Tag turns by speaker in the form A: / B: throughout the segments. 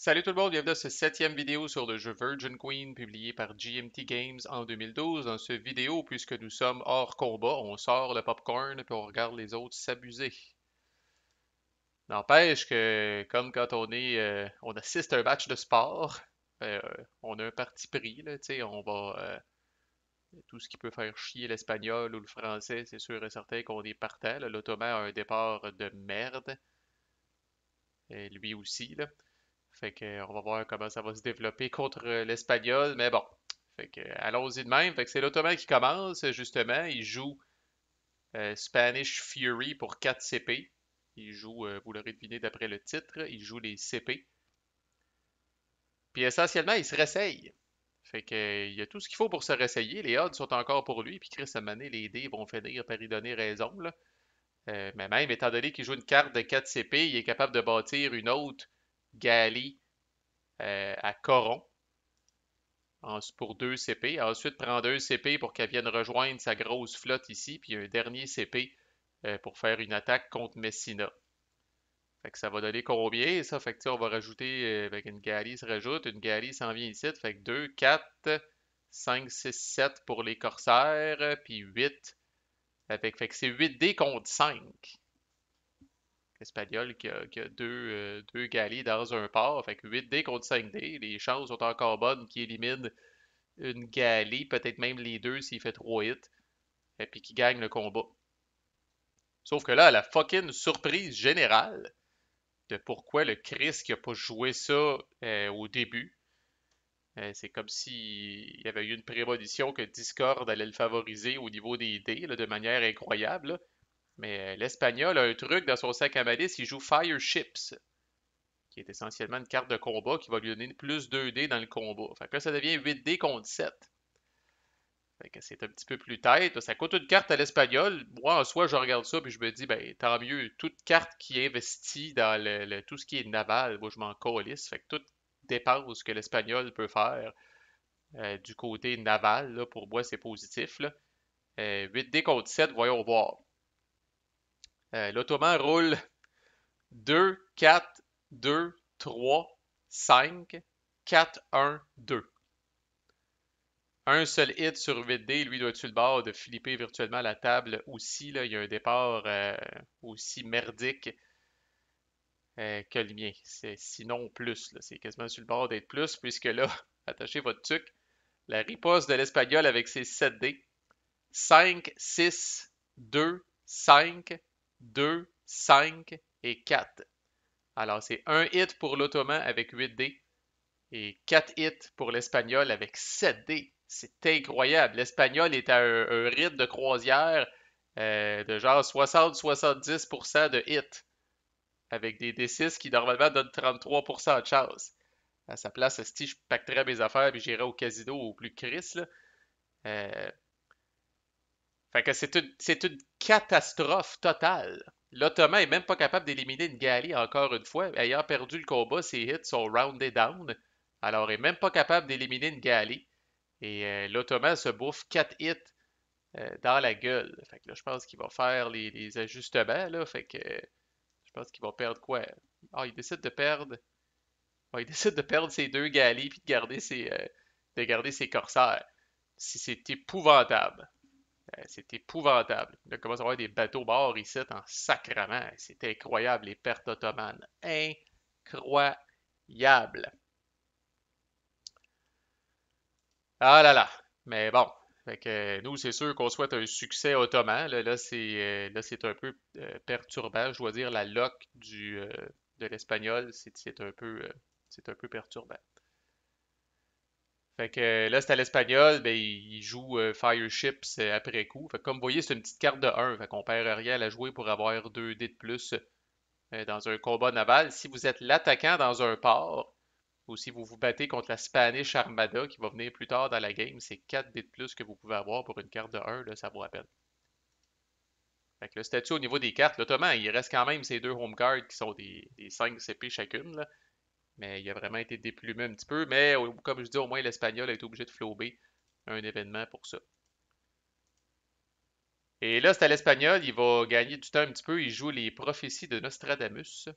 A: Salut tout le monde, bienvenue à cette septième vidéo sur le jeu Virgin Queen publié par GMT Games en 2012. Dans cette vidéo, puisque nous sommes hors combat, on sort le popcorn puis on regarde les autres s'abuser. N'empêche que, comme quand on assiste à un match de sport, on a un parti pris, là, tu sais, tout ce qui peut faire chier l'espagnol ou le français, c'est sûr et certain qu'on est partant, là. L'Ottoman a un départ de merde, et lui aussi, là. Fait que, on va voir comment ça va se développer contre l'Espagnol, mais bon. Fait que, allons-y de même. Fait que c'est l'Ottoman qui commence, justement. Il joue Spanish Fury pour 4 CP. Il joue, vous l'aurez deviné d'après le titre, il joue les CP. Puis essentiellement, il se réessaye. Fait que, il y a tout ce qu'il faut pour se réessayer. Les odds sont encore pour lui. Puis Chris, à un moment donné, les dés vont finir par y donner raison, là. Mais même, étant donné qu'il joue une carte de 4 CP, il est capable de bâtir une autre Gali à Coron pour 2 CP. Ensuite, prendre un CP pour qu'elle vienne rejoindre sa grosse flotte ici, puis un dernier CP pour faire une attaque contre Messina. Fait que ça va donner combien, ça? Fait que on va rajouter, avec une Gali se rajoute, une Gali s'en vient ici. Fait que 2, 4, 5, 6, 7 pour les corsaires, puis 8. Fait que c'est 8 dés contre 5. Espagnol qui a deux Galis dans un port. Fait que 8 dés contre 5 dés. Les chances sont encore bonnes qu'il élimine une Gali, peut-être même les deux s'il fait 3 hits, et puis qu'il gagne le combat. Sauf que là, la fucking surprise générale de pourquoi le Chris qui a pas joué ça au début, c'est comme s'il y avait eu une prémonition que Discord allait le favoriser au niveau des dés là, de manière incroyable. Là. Mais l'Espagnol a un truc dans son sac à malice, il joue Fire Ships, qui est essentiellement une carte de combat qui va lui donner plus 2 dés dans le combat. Fait que là, ça devient 8 dés contre 7. Fait que c'est un petit peu plus tête. Ça coûte une carte à l'espagnol. Moi, en soi, je regarde ça puis je me dis, ben, tant mieux. Toute carte qui investit dans tout ce qui est naval, moi, je m'en calisse. Fait que toute dépense que l'espagnol peut faire du côté naval, là, pour moi, c'est positif. Là. 8D contre 7, voyons voir. L'Ottoman roule 2, 4, 2, 3, 5, 4, 1, 2. Un seul hit sur 8D, lui doit-tu le bord de flipper virtuellement la table aussi. Là, il y a un départ aussi merdique que le mien. C'est sinon plus. C'est quasiment sur le bord d'être plus, puisque là, attachez votre tuque, la riposte de l'Espagnol avec ses 7D. 5, 6, 2, 5, 2, 5 et 4. Alors, c'est un hit pour l'Ottoman avec 8D et 4 hits pour l'Espagnol avec 7D. C'est incroyable. L'Espagnol est à un rythme de croisière de genre 60-70% de hits avec des D6 qui normalement donnent 33% de chance. À sa place, si je pacterais mes affaires et j'irais au casino au plus Chris. Là. Euh, Fait que c'est une catastrophe totale. L'Ottoman est même pas capable d'éliminer une Gali encore une fois. Ayant perdu le combat, ses hits sont rounded down. Alors, il est même pas capable d'éliminer une Gali. Et l'Ottoman se bouffe 4 hits dans la gueule. Fait que là, je pense qu'il va faire les ajustements. Là. Fait que je pense qu'il va perdre quoi? Ah, il décide de perdre. Ah, il décide de perdre ses deux Galis puis de garder ses corsaires. C'est épouvantable. C'est épouvantable. Il commence à avoir des bateaux morts ici en sacrament. C'est incroyable, les pertes ottomanes. Incroyable. Ah là là. Mais bon. Fait que nous, c'est sûr qu'on souhaite un succès ottoman. Là, c'est un peu perturbant. Je dois dire, la lock de l'espagnol, c'est un peu perturbant. Fait que là, c'est à l'espagnol, ben, il joue Fire Ships après coup. Fait que comme vous voyez, c'est une petite carte de 1. Fait qu'on perd rien à la jouer pour avoir 2 dés de plus dans un combat naval. Si vous êtes l'attaquant dans un port, ou si vous vous battez contre la Spanish Armada qui va venir plus tard dans la game, c'est 4 dés de plus que vous pouvez avoir pour une carte de 1, là, ça vaut la peine. Fait que le statut au niveau des cartes, l'Ottoman, il reste quand même ces deux home cards qui sont des 5 CP chacune, là. Mais il a vraiment été déplumé un petit peu. Mais comme je dis, au moins l'Espagnol a été obligé de flober un événement pour ça. Et là, c'est à l'Espagnol, il va gagner du temps un petit peu. Il joue les prophéties de Nostradamus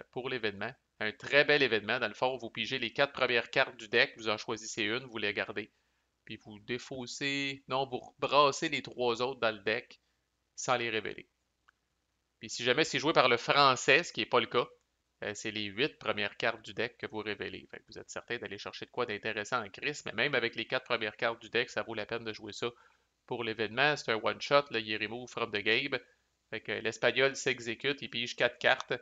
A: pour l'événement. Un très bel événement. Dans le fond, vous pigez les 4 premières cartes du deck, vous en choisissez une, vous les gardez, puis vous défaussez, non, vous brassez les 3 autres dans le deck sans les révéler. Puis si jamais c'est joué par le français, ce qui n'est pas le cas, c'est les 8 premières cartes du deck que vous révélez. Fait que vous êtes certain d'aller chercher de quoi d'intéressant en crise, mais même avec les 4 premières cartes du deck, ça vaut la peine de jouer ça pour l'événement. C'est un one-shot, là, il est remove from the game. Fait que l'Espagnol s'exécute, il pige 4 cartes,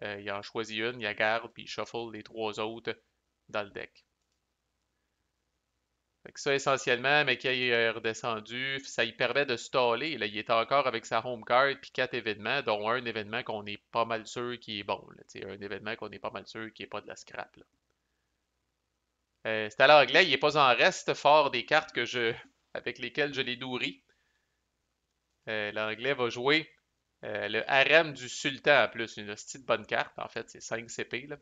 A: il en choisit une, il la garde, puis il shuffle les 3 autres dans le deck. Fait que ça, essentiellement, mais qui est redescendu, ça lui permet de staller. Là, il est encore avec sa home card puis 4 événements, dont un événement qu'on est pas mal sûr qui est bon. Là, un événement qu'on est pas mal sûr qui est pas de la scrap. Là. C'est à l'anglais, il n'est pas en reste fort des cartes avec lesquelles je l'ai nourri. L'anglais va jouer le harem du sultan en plus, une hostie de bonne carte. En fait, c'est 5 CP. Là.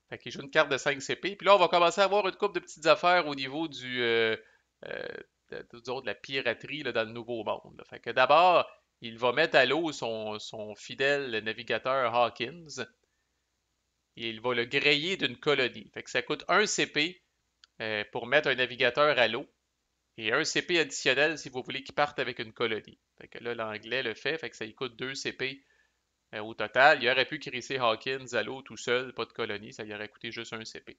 A: Fait qu'il joue une carte de 5 CP. Puis là, on va commencer à avoir une couple de petites affaires au niveau euh, de la piraterie là, dans le Nouveau Monde. Là. Fait que d'abord, il va mettre à l'eau son fidèle navigateur Hawkins et il va le grayer d'une colonie. Fait que ça coûte 1 CP pour mettre un navigateur à l'eau et 1 CP additionnel si vous voulez qu'il parte avec une colonie. Fait que là, l'anglais le fait que ça lui coûte 2 CP au total. Il aurait pu crisser Hawkins à l'eau tout seul, pas de colonie, ça lui aurait coûté juste 1 CP.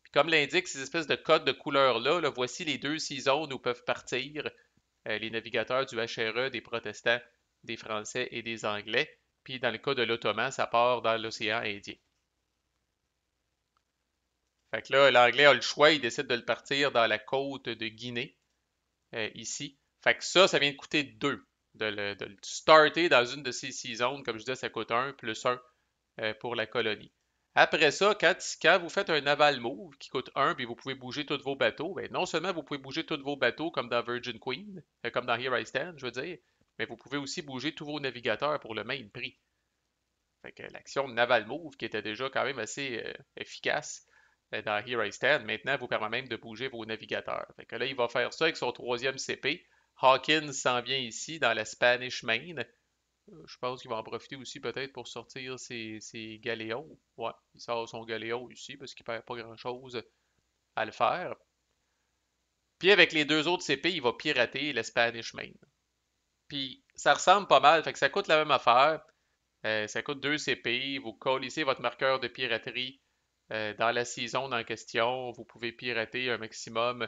A: Puis comme l'indique ces espèces de codes de couleurs-là, là, voici les 2 seasons où peuvent partir les navigateurs du HRE, des protestants, des Français et des Anglais. Puis dans le cas de l'Ottoman, ça part dans l'océan Indien. Fait que là, l'Anglais a le choix, il décide de le partir dans la côte de Guinée, ici. Fait que ça vient de coûter 2. De le starter dans une de ces seasons, comme je disais, ça coûte 1 plus 1 pour la colonie. Après ça, quand vous faites un naval move qui coûte 1 puis vous pouvez bouger tous vos bateaux, ben non seulement vous pouvez bouger tous vos bateaux comme dans Virgin Queen, comme dans Here I Stand, je veux dire, mais vous pouvez aussi bouger tous vos navigateurs pour le même prix. Fait que l'action naval move, qui était déjà quand même assez efficace dans Here I Stand, maintenant vous permet même de bouger vos navigateurs. Fait que là, il va faire ça avec son 3e CP. Hawkins s'en vient ici dans la Spanish Main. Je pense qu'il va en profiter aussi peut-être pour sortir ses galéons. Ouais, il sort son galéon ici parce qu'il perd pas grand-chose à le faire. Puis avec les 2 autres CP, il va pirater le Spanish Main. Puis ça ressemble pas mal, fait que ça coûte la même affaire. Ça coûte 2 CP. Vous collissez votre marqueur de piraterie dans la saison en question. Vous pouvez pirater un maximum,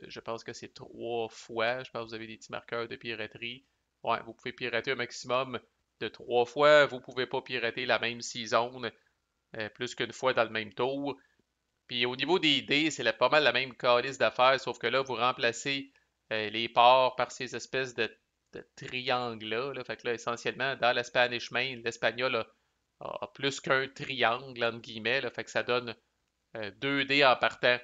A: je pense que c'est 3 fois. Je pense que vous avez des petits marqueurs de piraterie. Ouais, vous pouvez pirater un maximum de 3 fois. Vous ne pouvez pas pirater la même season plus qu'une fois dans le même tour. Puis au niveau des dés, c'est pas mal la même calice d'affaires, sauf que là, vous remplacez les ports par ces espèces de triangles-là. Là. Fait que là, essentiellement, dans la Spanish Main, l'espagnol a plus qu'un triangle, entre guillemets. Là. Fait que ça donne 2 dés en partant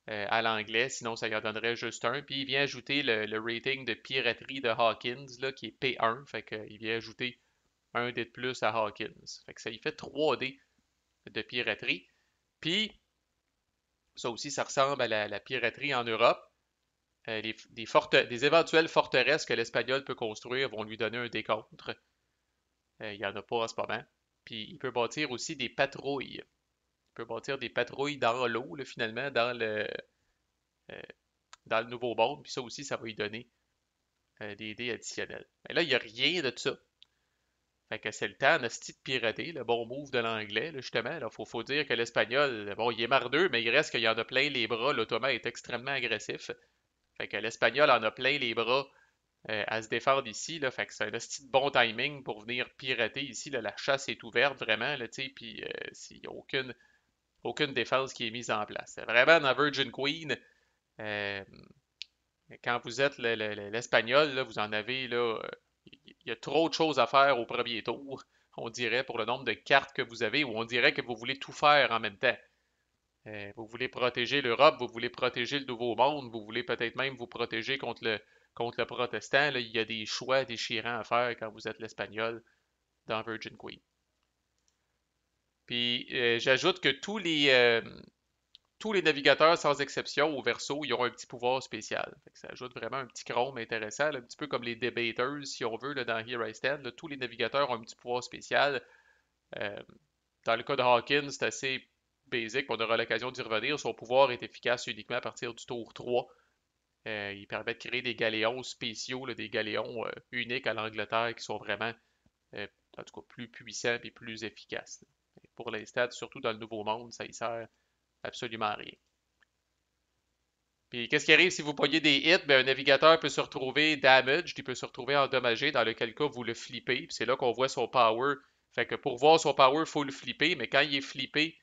A: à l'anglais, sinon ça y en donnerait juste un. Puis il vient ajouter le rating de piraterie de Hawkins, là, qui est P1. Fait qu'il vient ajouter un dé de plus à Hawkins. Fait que ça y fait 3 dés de piraterie. Puis, ça aussi, ça ressemble à la piraterie en Europe. Des éventuelles forteresses que l'Espagnol peut construire vont lui donner un décompte. Il n'y en a pas en ce moment. Puis il peut bâtir aussi des patrouilles. Il peut bâtir des patrouilles dans l'eau, là, finalement, euh, dans le Nouveau Monde. Puis ça aussi, ça va lui donner des dés additionnels. Mais là, il n'y a rien de ça. Fait que c'est le temps, hostie, de pirater, le bon move de l'anglais, là, justement. Il faut dire que l'espagnol, bon, il est mardeux, mais il reste qu'il y en a plein les bras. L'Ottoman est extrêmement agressif. Fait que l'espagnol en a plein les bras à se défendre ici. Là, fait que c'est un hostie de bon timing pour venir pirater ici. Là, la chasse est ouverte vraiment, là, puis s'il n'y a aucune défense qui est mise en place. Vraiment, dans Virgin Queen, euh, quand vous êtes l'espagnol, là, vous en avez là, il y a trop de choses à faire au premier tour, on dirait, pour le nombre de cartes que vous avez, ou on dirait que vous voulez tout faire en même temps. Vous voulez protéger l'Europe, vous voulez protéger le Nouveau Monde, vous voulez peut-être même vous protéger contre le protestant. Là, il y a des choix déchirants à faire quand vous êtes l'espagnol dans Virgin Queen. Puis j'ajoute que tous les navigateurs, sans exception, au verso, ils ont un petit pouvoir spécial. Fait que ça ajoute vraiment un petit chrome intéressant, là, un petit peu comme les debaters, si on veut, là, dans Here I Stand. Là, tous les navigateurs ont un petit pouvoir spécial. Euh, Dans le cas de Hawkins, c'est assez basic, on aura l'occasion d'y revenir. Son pouvoir est efficace uniquement à partir du tour 3. Il permet de créer des galéons spéciaux, là, des galéons uniques à l'Angleterre qui sont vraiment, euh, en tout cas, plus puissants et plus efficaces. Pour l'instant, surtout dans le Nouveau Monde, ça ne sert absolument à rien. Puis qu'est-ce qui arrive si vous pognez des hits? Ben, un navigateur peut se retrouver damaged, il peut se retrouver endommagé, dans lequel cas vous le flippez, puis c'est là qu'on voit son power. Fait que pour voir son power, il faut le flipper, mais quand il est flippé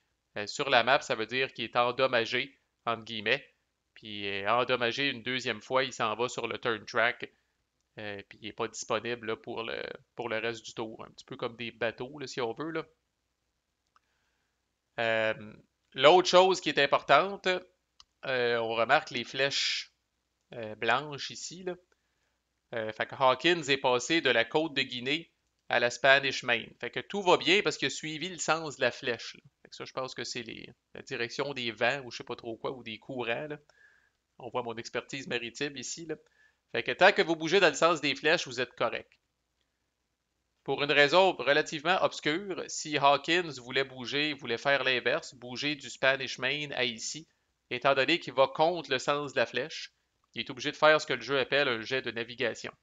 A: sur la map, ça veut dire qu'il est endommagé, entre guillemets. Puis endommagé une deuxième fois, il s'en va sur le turn track, puis il n'est pas disponible là, pour le reste du tour. Un petit peu comme des bateaux, là, si on veut. Là. Euh, L'autre chose qui est importante, on remarque les flèches blanches ici. Là. Fait que Hawkins est passé de la côte de Guinée à la Spanish Main. Fait que tout va bien parce qu'il a suivi le sens de la flèche. Là. Fait que ça, je pense que c'est la direction des vents ou je sais pas trop quoi, ou des courants. Là. On voit mon expertise maritime ici. Là. Fait que tant que vous bougez dans le sens des flèches, vous êtes correct. Pour une raison relativement obscure, si Hawkins voulait bouger, voulait faire l'inverse, bouger du Spanish Main à ici, étant donné qu'il va contre le sens de la flèche, il est obligé de faire ce que le jeu appelle un jet de navigation.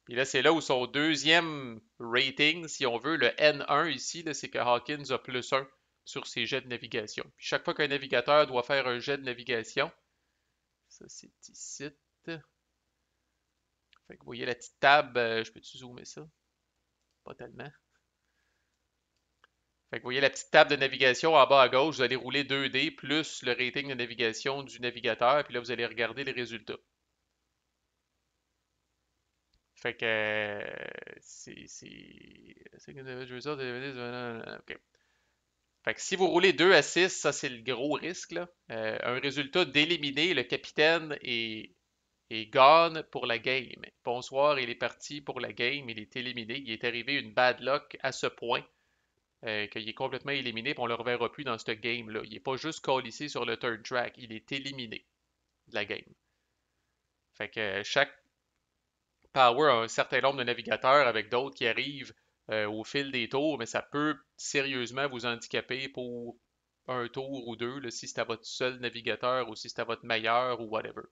A: Puis là, c'est là où son deuxième rating, si on veut, le N1 ici, c'est que Hawkins a plus 1 sur ses jets de navigation. Puis chaque fois qu'un navigateur doit faire un jet de navigation, ça c'est ici. Fait que vous voyez la petite table, je peux-tu zoomer ça? Pas tellement. Fait que vous voyez la petite table de navigation en bas à gauche, vous allez rouler 2D plus le rating de navigation du navigateur, puis là vous allez regarder les résultats. Fait que OK. Fait que si vous roulez 2 à 6, ça c'est le gros risque, là. Un résultat d'éliminer, le capitaine est gone pour la game. Bonsoir, il est parti pour la game, il est éliminé. Il est arrivé une bad luck à ce point qu'il est complètement éliminé, puis on ne le reverra plus dans cette game-là. Il n'est pas juste ici sur le third track, il est éliminé de la game. Fait que chaque power a un certain nombre de navigateurs avec d'autres qui arrivent au fil des tours, mais ça peut sérieusement vous handicaper pour un tour ou deux, là, si c'est à votre seul navigateur ou si c'est à votre meilleur ou whatever.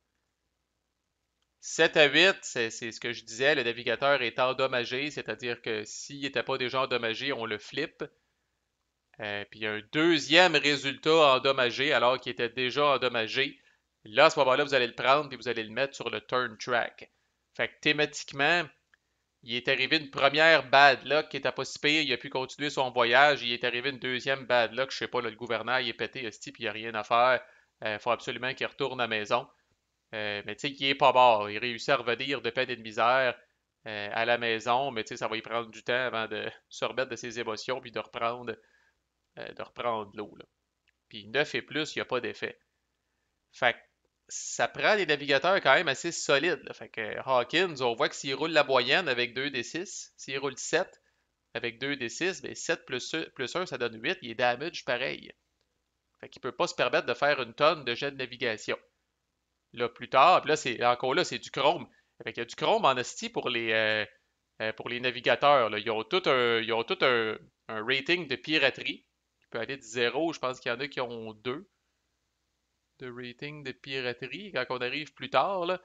A: 7 à 8, c'est ce que je disais, le navigateur est endommagé, c'est-à-dire que s'il n'était pas déjà endommagé, on le flippe. Puis il y a un deuxième résultat endommagé alors qu'il était déjà endommagé. Là, à ce moment-là, vous allez le prendre et vous allez le mettre sur le turn track. Fait que thématiquement, il est arrivé une première bad luck qui était pas si pire, il a pu continuer son voyage, il est arrivé une deuxième bad luck, je sais pas, là, le gouverneur il est pété, hostie, puis il n'y a rien à faire. Il faut absolument qu'il retourne à la maison. Mais tu sais, il est pas mort. Il réussit à revenir de peine et de misère à la maison, mais tu sais, ça va y prendre du temps avant de se remettre de ses émotions puis de reprendre l'eau. Là. Puis 9 et plus, il n'y a pas d'effet. Fait que ça prend des navigateurs quand même assez solides. Là. Fait que Hawkins, on voit que s'il roule la moyenne avec 2d6, s'il roule 7 avec 2d6, ben 7 plus 1, ça donne 8, il est damage pareil. Fait qu'il peut pas se permettre de faire une tonne de jets de navigation. Là, plus tard, puis là, encore là, c'est du chrome. Fait qu'il y a du chrome en esti pour les navigateurs. Là. Ils ont tout un rating de piraterie qui peut aller de 0. Je pense qu'il y en a qui ont 2 de rating de piraterie quand on arrive plus tard. Là.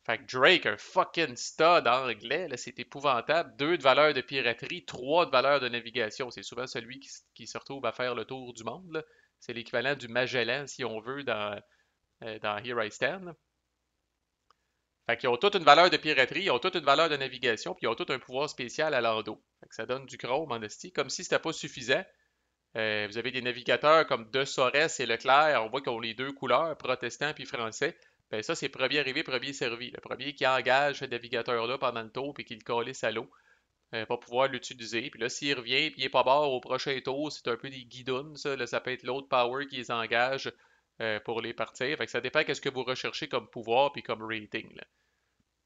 A: Fait que Drake, un fucking stud anglais, là, c'est épouvantable. 2 de valeur de piraterie, 3 de valeur de navigation. C'est souvent celui qui se retrouve à faire le tour du monde. Là. C'est l'équivalent du Magellan, si on veut, dans Here I Stand. Là. Fait qu'ils ont toute une valeur de piraterie, ils ont toute une valeur de navigation, puis ils ont tout un pouvoir spécial à l'endo. Fait que ça donne du chrome en esti. Comme si c'était pas suffisant. Vous avez des navigateurs comme De Sorès et Leclerc, on voit qu'ils ont les deux couleurs, protestant puis français. Ben ça, c'est premier arrivé, premier servi. Le premier qui engage ce navigateur-là pendant le tour puis qui le calisse à l'eau va pouvoir l'utiliser. Puis là, s'il revient puis il est pas mort au prochain tour, c'est un peu des guidons, ça. Là, ça peut être l'autre power qui les engage pour les partir. Fait que ça dépend de ce que vous recherchez comme pouvoir puis comme rating. Là.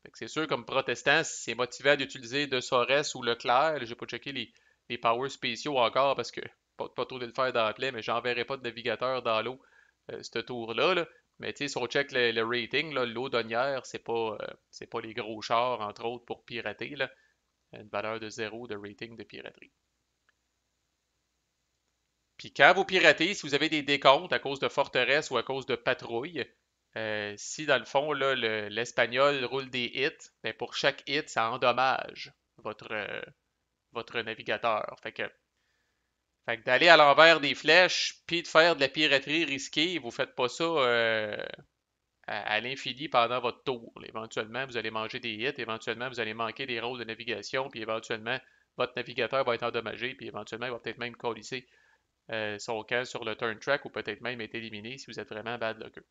A: Fait que c'est sûr, comme protestant, si c'est motivant d'utiliser De Sorès ou Leclerc. J'ai pas checké les powers spéciaux encore parce que pas trop de le faire dans la plaie, mais j'enverrai pas de navigateur dans l'eau ce tour-là. Là. Mais tu sais, si on check le rating, l'eau donnière, c'est pas les gros chars, entre autres, pour pirater. Là. Une valeur de 0 de rating de piraterie. Puis quand vous piratez, si vous avez des décomptes à cause de forteresse ou à cause de patrouille, si dans le fond, là, l'Espagnol roule des hits, ben pour chaque hit, ça endommage votre navigateur. Fait que d'aller à l'envers des flèches, puis de faire de la piraterie risquée, vous faites pas ça à l'infini pendant votre tour. Éventuellement, vous allez manger des hits, éventuellement, vous allez manquer des rôles de navigation, puis éventuellement, votre navigateur va être endommagé, puis éventuellement, il va peut-être même colisser son camp sur le turn track ou peut-être même être éliminé si vous êtes vraiment bad lucker.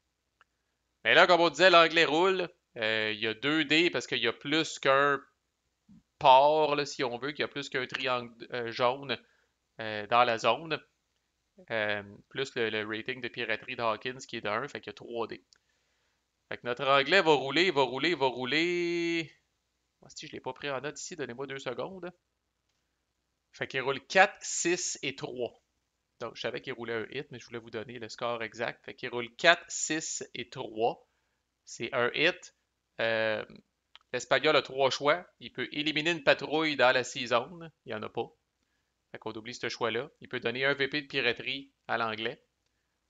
A: Mais là, comme on disait, l'anglais roule. Il y a 2 dés parce qu'il y a plus qu'un port, là, si on veut, qu'il y a plus qu'un triangle jaune dans la zone. Plus le rating de piraterie de Hawkins qui est de 1, fait qu'il y a 3 dés. Fait que notre anglais va rouler, va rouler, va rouler. Si je ne l'ai pas pris en note ici, donnez-moi 2 secondes. Fait qu'il roule 4, 6 et 3. Donc, je savais qu'il roulait un hit, mais je voulais vous donner le score exact. Fait qu'il roule 4, 6 et 3. C'est un hit. Euh, L'Espagnol a 3 choix. Il peut éliminer une patrouille dans la season. Il n'y en a pas. Fait qu'on oublie ce choix-là. Il peut donner un VP de piraterie à l'anglais.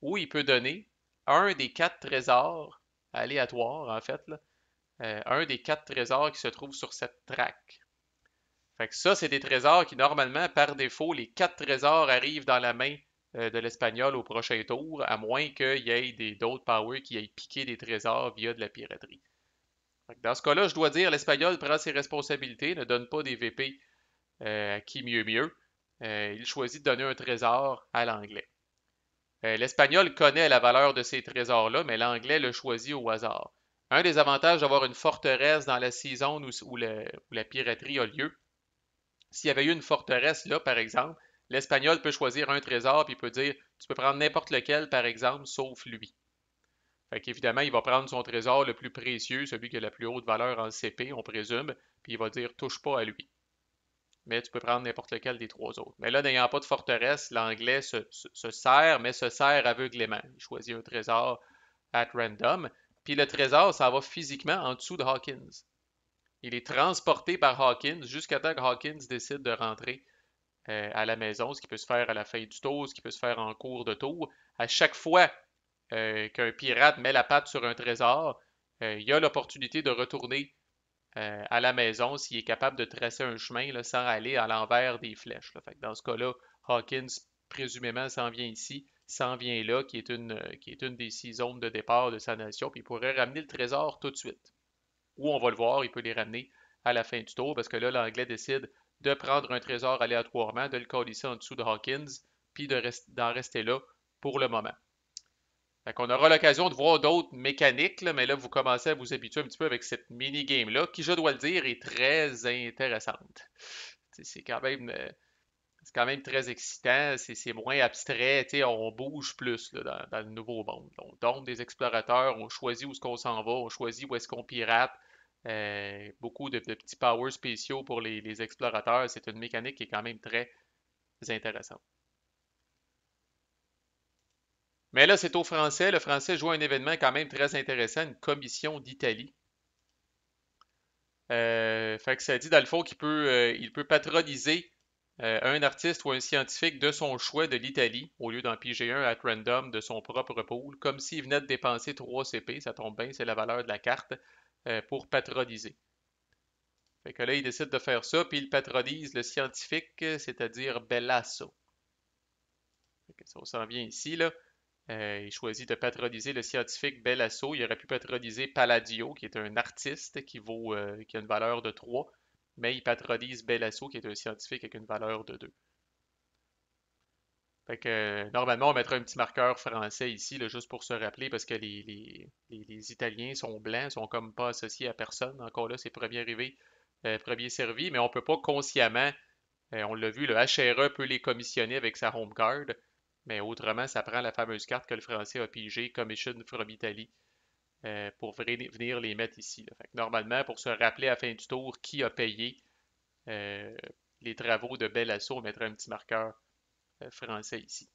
A: Ou il peut donner un des 4 trésors aléatoires, en fait. Là. Un des 4 trésors qui se trouvent sur cette track. Fait que ça, c'est des trésors qui, normalement, par défaut, les 4 trésors arrivent dans la main de l'Espagnol au prochain tour, à moins qu'il y ait d'autres powers qui aient piqué des trésors via de la piraterie. Fait que dans ce cas-là, je dois dire, l'Espagnol prend ses responsabilités, ne donne pas des VP à qui mieux mieux. Il choisit de donner un trésor à l'Anglais. L'Espagnol connaît la valeur de ces trésors-là, mais l'Anglais le choisit au hasard. Un des avantages d'avoir une forteresse dans la saison où la piraterie a lieu, s'il y avait eu une forteresse là, par exemple, l'Espagnol peut choisir un trésor puis il peut dire tu peux prendre n'importe lequel, par exemple, sauf lui. Fait qu'évidemment, il va prendre son trésor le plus précieux, celui qui a la plus haute valeur en CP, on présume, puis il va dire touche pas à lui. Mais tu peux prendre n'importe lequel des 3 autres. Mais là, n'ayant pas de forteresse, l'anglais se sert, mais se sert aveuglément. Il choisit un trésor at random, puis le trésor, ça va physiquement en dessous de Hawkins. Il est transporté par Hawkins jusqu'à temps que Hawkins décide de rentrer à la maison, ce qui peut se faire à la fin du tour, ce qui peut se faire en cours de tour. À chaque fois qu'un pirate met la patte sur un trésor, il a l'opportunité de retourner à la maison s'il est capable de tracer un chemin là, sans aller à l'envers des flèches. Là. Fait que dans ce cas-là, Hawkins présumément s'en vient ici, s'en vient là, qui est une des 6 zones de départ de sa nation, puis il pourrait ramener le trésor tout de suite. Ou on va le voir, il peut les ramener à la fin du tour, parce que là, l'anglais décide de prendre un trésor aléatoirement, de le colisser en dessous de Hawkins, puis d'en rester là pour le moment. Fait qu'on aura l'occasion de voir d'autres mécaniques, là, mais là, vous commencez à vous habituer un petit peu avec cette mini-game-là, qui, je dois le dire, est très intéressante. C'est quand même, c'est quand même très excitant, c'est moins abstrait, on bouge plus là, dans le nouveau monde. On tombe des explorateurs, on choisit où est-ce qu'on s'en va, on choisit où est-ce qu'on pirate. Beaucoup de petits powers spéciaux pour les explorateurs. C'est une mécanique qui est quand même très intéressante. Mais là, c'est au français. Le français joue un événement quand même très intéressant, une commission d'Italie. Fait que ça dit dans le fond il peut patroniser un artiste ou un scientifique de son choix de l'Italie, au lieu d'en piger un at random de son propre pool, comme s'il venait de dépenser 3 CP, ça tombe bien, c'est la valeur de la carte, pour patroniser. Fait que là, il décide de faire ça, puis il patronise le scientifique, c'est-à-dire Bellasso. Fait que ça, on s'en vient ici, là. Il choisit de patroniser le scientifique Bellasso. Il aurait pu patroniser Palladio, qui est un artiste qui a une valeur de 3, mais il patronise Bellasso, qui est un scientifique avec une valeur de 2. Fait que normalement, on mettrait un petit marqueur français ici, là, juste pour se rappeler, parce que les Italiens sont blancs, sont comme pas associés à personne. Encore là, c'est premier arrivé, premier servi, mais on peut pas consciemment, on l'a vu, le HRE peut les commissionner avec sa home card, mais autrement, ça prend la fameuse carte que le français a pigée, Commission from Italy, pour venir les mettre ici. Là. Fait que normalement, pour se rappeler à la fin du tour qui a payé euh, les travaux de Bellasso, on mettrait un petit marqueur français ici.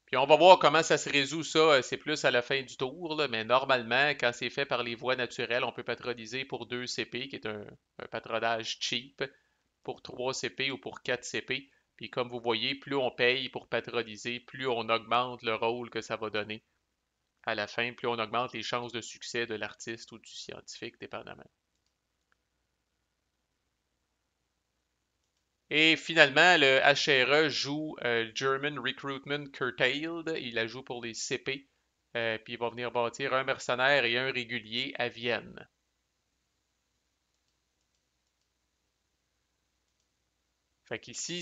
A: Puis on va voir comment ça se résout ça, c'est plus à la fin du tour, là, mais normalement, quand c'est fait par les voies naturelles, on peut patroniser pour 2 CP, qui est un patronage cheap, pour 3 CP ou pour 4 CP. Puis comme vous voyez, plus on paye pour patroniser, plus on augmente le rôle que ça va donner à la fin, plus on augmente les chances de succès de l'artiste ou du scientifique, dépendamment. Et finalement, le HRE joue German Recruitment Curtailed. Il la joue pour les CP. Puis il va venir bâtir un mercenaire et un régulier à Vienne. Fait qu'ici,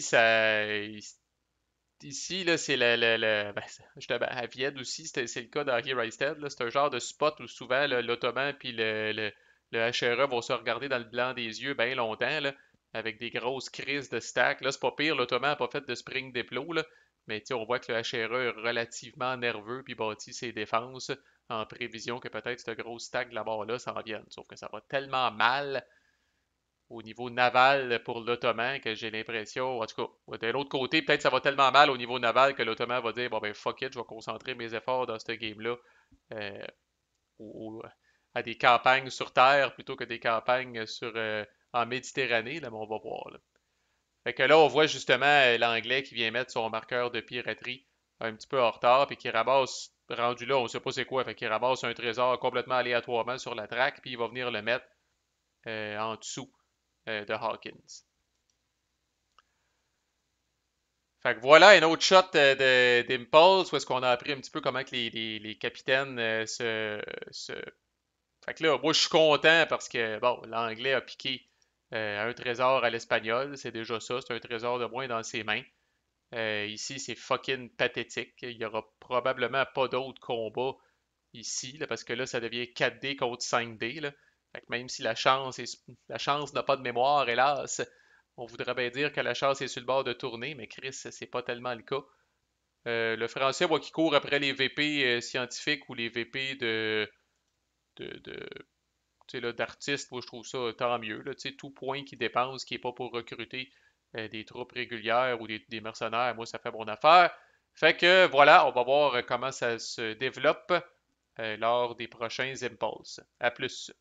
A: ici, là, c'est ben, justement, à Vienne aussi, c'est le cas d'Henri Reistead. C'est un genre de spot où souvent l'Ottoman puis le HRE vont se regarder dans le blanc des yeux bien longtemps, là, avec des grosses crises de stack. Là, c'est pas pire, l'Ottoman n'a pas fait de spring diplo, là, mais tu sais, on voit que le HRE est relativement nerveux puis bâtit ses défenses en prévision que peut-être cette grosse stack là-bas s'en vienne. Sauf que ça va tellement mal au niveau naval pour l'Ottoman que j'ai l'impression, en tout cas, de l'autre côté, peut-être ça va tellement mal au niveau naval que l'Ottoman va dire, bon ben fuck it, je vais concentrer mes efforts dans ce game-là euh, à des campagnes sur Terre plutôt que des campagnes en Méditerranée, là, mais on va voir. Là. Fait que là, on voit justement l'Anglais qui vient mettre son marqueur de piraterie un petit peu en retard, puis qui ramasse, rendu là, on sait pas c'est quoi, fait qu'il ramasse un trésor complètement aléatoirement sur la traque, puis il va venir le mettre en dessous de Hawkins. Fait que voilà un autre shot d'Impulse où est-ce qu'on a appris un petit peu comment que les capitaines se... Fait que là, moi je suis content parce que, bon, l'anglais a piqué un trésor à l'espagnol, c'est déjà ça, c'est un trésor de moins dans ses mains. Ici, c'est fucking pathétique. Il y aura probablement pas d'autres combats ici, là, parce que là, ça devient 4D contre 5D, là. Fait que même si la chance n'a pas de mémoire, hélas, on voudrait bien dire que la chance est sur le bord de tourner, mais Chris, c'est pas tellement le cas. Le français, moi, qui court après les VP scientifiques ou les VP de tu sais, là, d'artistes, moi, je trouve ça tant mieux. Là, tu sais, tout point qui dépense, qui n'est pas pour recruter des troupes régulières ou des mercenaires, moi, ça fait mon affaire. Fait que voilà, on va voir comment ça se développe lors des prochains impulses. À plus.